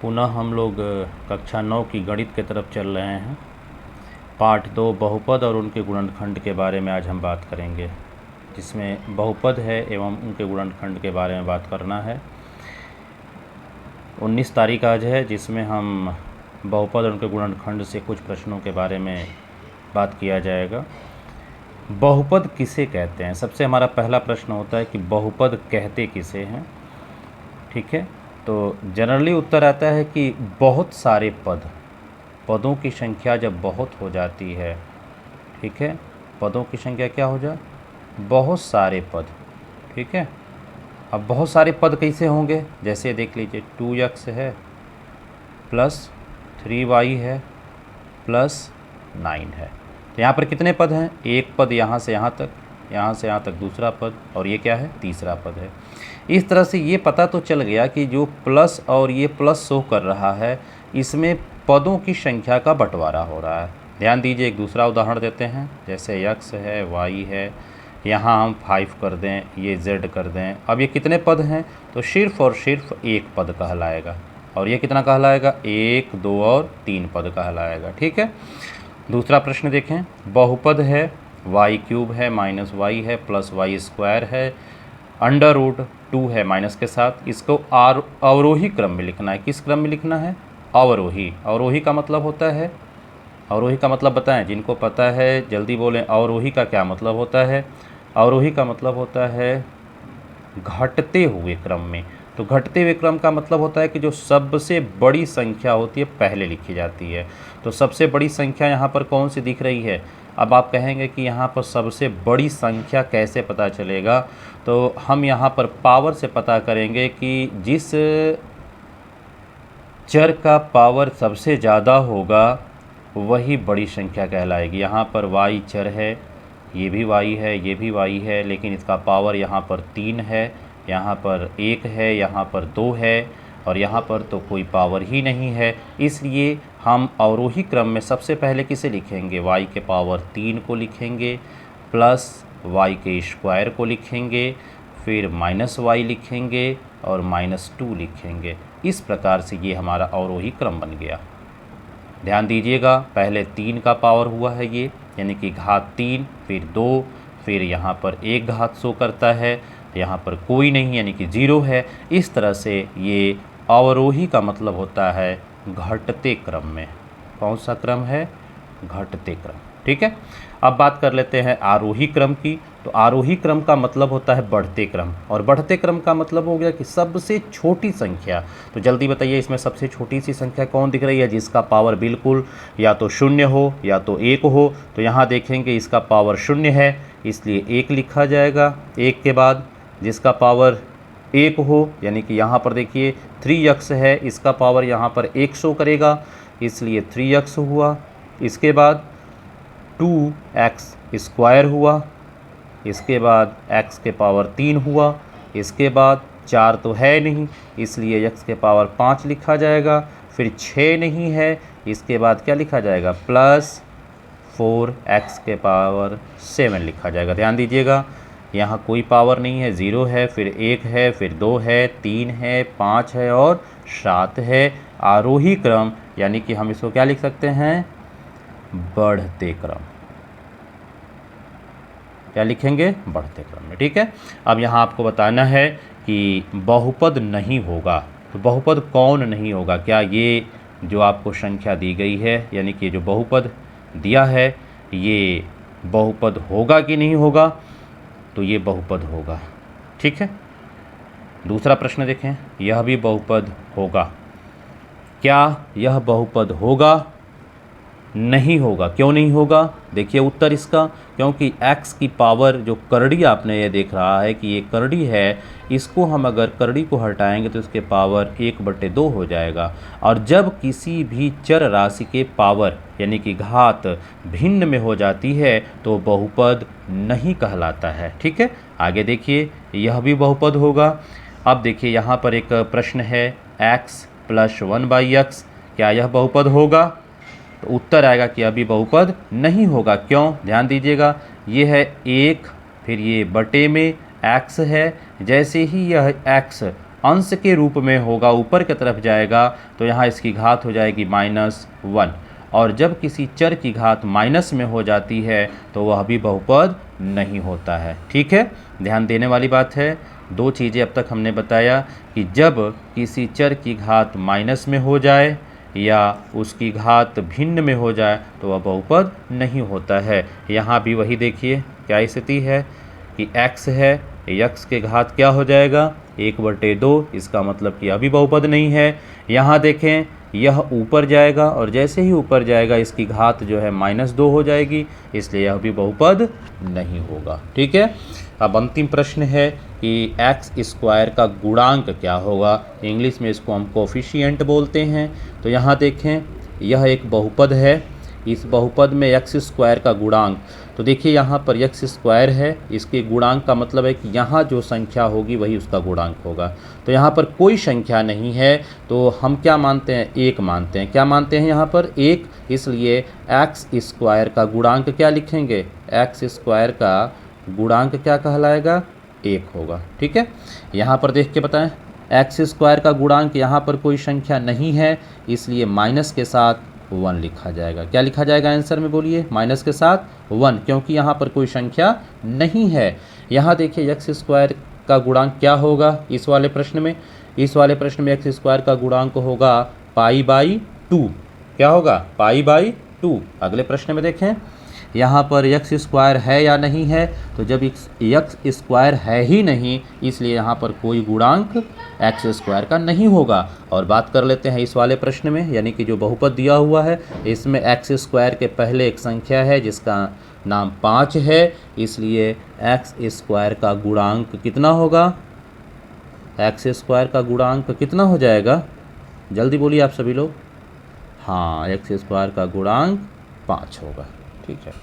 पुनः हम लोग कक्षा 9 की गणित की तरफ चल रहे हैं। पाठ 2 बहुपद और उनके गुणनखंड के बारे में आज हम बात करेंगे, जिसमें बहुपद है एवं उनके गुणनखंड के बारे में बात करना है। 19 तारीख आज है, जिसमें हम बहुपद और उनके गुणनखंड से कुछ प्रश्नों के बारे में बात किया जाएगा। बहुपद किसे कहते हैं? सबसे हमारा पहला प्रश्न होता है कि बहुपद कहते किसे हैं। ठीक है, तो जनरली उत्तर आता है कि बहुत सारे पदों की संख्या जब बहुत हो जाती है, ठीक है, पदों की संख्या क्या हो जाए? बहुत सारे पद। ठीक है, अब बहुत सारे पद कैसे होंगे? जैसे देख लीजिए 2x है प्लस 3y है प्लस 9 है। तो यहाँ पर कितने पद हैं? एक पद यहाँ से यहाँ तक, यहाँ से यहाँ तक दूसरा पद, और ये क्या है? तीसरा पद है। इस तरह से ये पता तो चल गया कि जो प्लस और ये प्लस शो कर रहा है, इसमें पदों की संख्या का बंटवारा हो रहा है। ध्यान दीजिए, एक दूसरा उदाहरण देते हैं। जैसे x है, y है, यहाँ हम 5 कर दें, ये z कर दें। अब ये कितने पद हैं? तो सिर्फ और सिर्फ एक पद कहलाएगा। और ये कितना कहलाएगा? 1, 2 और 3 पद कहलाएगा। ठीक है, दूसरा प्रश्न देखें। बहुपद है, y³ है माइनस y है प्लस y² है, √2 है माइनस के साथ। इसको अवरोही क्रम में लिखना है। किस क्रम में लिखना है? अवरोही। अवरोही का मतलब होता है, अवरोही का मतलब बताएं जिनको पता है, जल्दी बोलें। अवरोही का क्या मतलब होता है? अवरोही का मतलब होता है घटते हुए क्रम में। तो घटते हुए क्रम का मतलब होता है कि जो सबसे बड़ी संख्या होती है पहले लिखी जाती है। तो सबसे बड़ी संख्या यहाँ पर कौन सी दिख रही है? अब आप कहेंगे कि यहाँ पर सबसे बड़ी संख्या कैसे पता चलेगा? तो हम यहाँ पर पावर से पता करेंगे कि जिस चर का पावर सबसे ज़्यादा होगा वही बड़ी संख्या कहलाएगी। यहाँ पर y चर है, ये भी y है, ये भी y है, लेकिन इसका पावर यहाँ पर 3 है, यहाँ पर 1 है, यहाँ पर 2 है, और यहाँ पर तो कोई पावर ही नहीं है। इसलिए हम अवरोही क्रम में सबसे पहले किसे लिखेंगे? y के पावर 3 को लिखेंगे, प्लस y के स्क्वायर को लिखेंगे, फिर माइनस y लिखेंगे और -2 लिखेंगे। इस प्रकार से ये हमारा अवरोही क्रम बन गया। ध्यान दीजिएगा, पहले 3 का पावर हुआ है ये, यानी कि घात 3, फिर 2, फिर यहाँ पर 1 घात शो करता है, यहाँ पर कोई नहीं यानी कि 0 है। इस तरह से ये अवरोही का मतलब होता है घटते क्रम में। कौन सा क्रम है? घटते क्रम। ठीक है, अब बात कर लेते हैं आरोही क्रम की। तो आरोही क्रम का मतलब होता है बढ़ते क्रम, और बढ़ते क्रम का मतलब हो गया कि सबसे छोटी संख्या। तो जल्दी बताइए, इसमें सबसे छोटी सी संख्या कौन दिख रही है? जिसका पावर बिल्कुल या तो 0 हो या तो 1 हो। तो यहाँ देखेंगे इसका पावर 0 है, इसलिए 1 लिखा जाएगा। 1 के बाद जिसका पावर 1 हो, यानी कि यहाँ पर देखिए 3x है, इसका पावर यहाँ पर 1 शो करेगा, इसलिए 3x हुआ। इसके बाद 2x² हुआ, इसके बाद x के पावर 3 हुआ, इसके बाद 4 तो है नहीं, इसलिए x के पावर 5 लिखा जाएगा। फिर 6 नहीं है, इसके बाद क्या लिखा जाएगा? प्लस 4x के पावर 7 लिखा जाएगा। ध्यान दीजिएगा, यहाँ कोई पावर नहीं है, 0 है, फिर 1 है, फिर 2 है, 3 है, 5 है और 7 है। आरोही क्रम, यानी कि हम इसको क्या लिख सकते हैं? बढ़ते क्रम। क्या लिखेंगे? बढ़ते क्रम में। ठीक है, अब यहाँ आपको बताना है कि बहुपद नहीं होगा। तो बहुपद कौन नहीं होगा? क्या ये जो आपको संख्या दी गई है, यानी कि जो बहुपद दिया है, ये बहुपद होगा कि नहीं होगा? तो ये बहुपद होगा। ठीक है, दूसरा प्रश्न देखें। यह भी बहुपद होगा। क्या यह बहुपद होगा? नहीं होगा। क्यों नहीं होगा? देखिए उत्तर इसका, क्योंकि x की पावर जो करड़ी आपने ये देख रहा है कि ये करड़ी है, इसको हम अगर करड़ी को हटाएंगे तो इसके पावर 1/2 हो जाएगा। और जब किसी भी चर राशि के पावर यानी कि घात भिन्न में हो जाती है तो बहुपद नहीं कहलाता है। ठीक है, आगे देखिए, यह भी बहुपद होगा। अब देखिए यहाँ पर एक प्रश्न है, x + 1/x, क्या यह बहुपद होगा? तो उत्तर आएगा कि अभी बहुपद नहीं होगा। क्यों? ध्यान दीजिएगा, ये है 1, फिर ये बटे में x है। जैसे ही यह x अंश के रूप में होगा, ऊपर की तरफ जाएगा, तो यहाँ इसकी घात हो जाएगी -1। और जब किसी चर की घात माइनस में हो जाती है तो वह भी बहुपद नहीं होता है। ठीक है, ध्यान देने वाली बात है। दो चीज़ें अब तक हमने बताया कि जब किसी चर की घात माइनस में हो जाए या उसकी घात भिन्न में हो जाए तो वह बहुपद नहीं होता है। यहाँ भी वही देखिए क्या स्थिति है कि x है, x के घात क्या हो जाएगा 1/2, इसका मतलब कि अभी बहुपद नहीं है। यहाँ देखें यह ऊपर जाएगा और जैसे ही ऊपर जाएगा इसकी घात जो है -2 हो जाएगी, इसलिए यह भी बहुपद नहीं होगा। ठीक है, अब अंतिम प्रश्न है कि x² का गुणांक क्या होगा। इंग्लिश में इसको हम कोफिशिएंट बोलते हैं। तो यहाँ देखें यह एक बहुपद है, इस बहुपद में x² का गुणांक, तो देखिए यहाँ पर x² है, इसके गुणांक का मतलब है कि यहाँ जो संख्या होगी वही उसका गुणांक होगा। तो यहाँ पर कोई संख्या नहीं है, तो हम क्या मानते हैं, 1 मानते हैं। क्या मानते हैं यहाँ पर 1, इसलिए x² का गुणांक क्या लिखेंगे, x² का गुणांक क्या कहलाएगा, 1 होगा। ठीक है, यहाँ पर देख के बताएं, x² का गुणांक यहाँ पर कोई संख्या नहीं है, इसलिए माइनस के साथ 1 लिखा जाएगा। क्या लिखा जाएगा आंसर में, बोलिए, माइनस के साथ 1, क्योंकि यहाँ पर कोई संख्या नहीं है। यहाँ देखिए x² का गुणांक क्या होगा इस वाले प्रश्न में, इस वाले प्रश्न में x² का गुणांक होगा π/2। क्या होगा, π/2। अगले प्रश्न में देखें यहाँ पर x² है या नहीं है, तो जब x² है ही नहीं, इसलिए यहाँ पर कोई गुणांक x² का नहीं होगा। और बात कर लेते हैं इस वाले प्रश्न में, यानी कि जो बहुपद दिया हुआ है इसमें x² के पहले एक संख्या है जिसका नाम 5 है, इसलिए x² का गुणांक कितना होगा, x² का गुणांक कितना हो जाएगा, जल्दी बोलिए आप सभी लोग। हाँ, x² का गुणांक 5 होगा। ठीक है।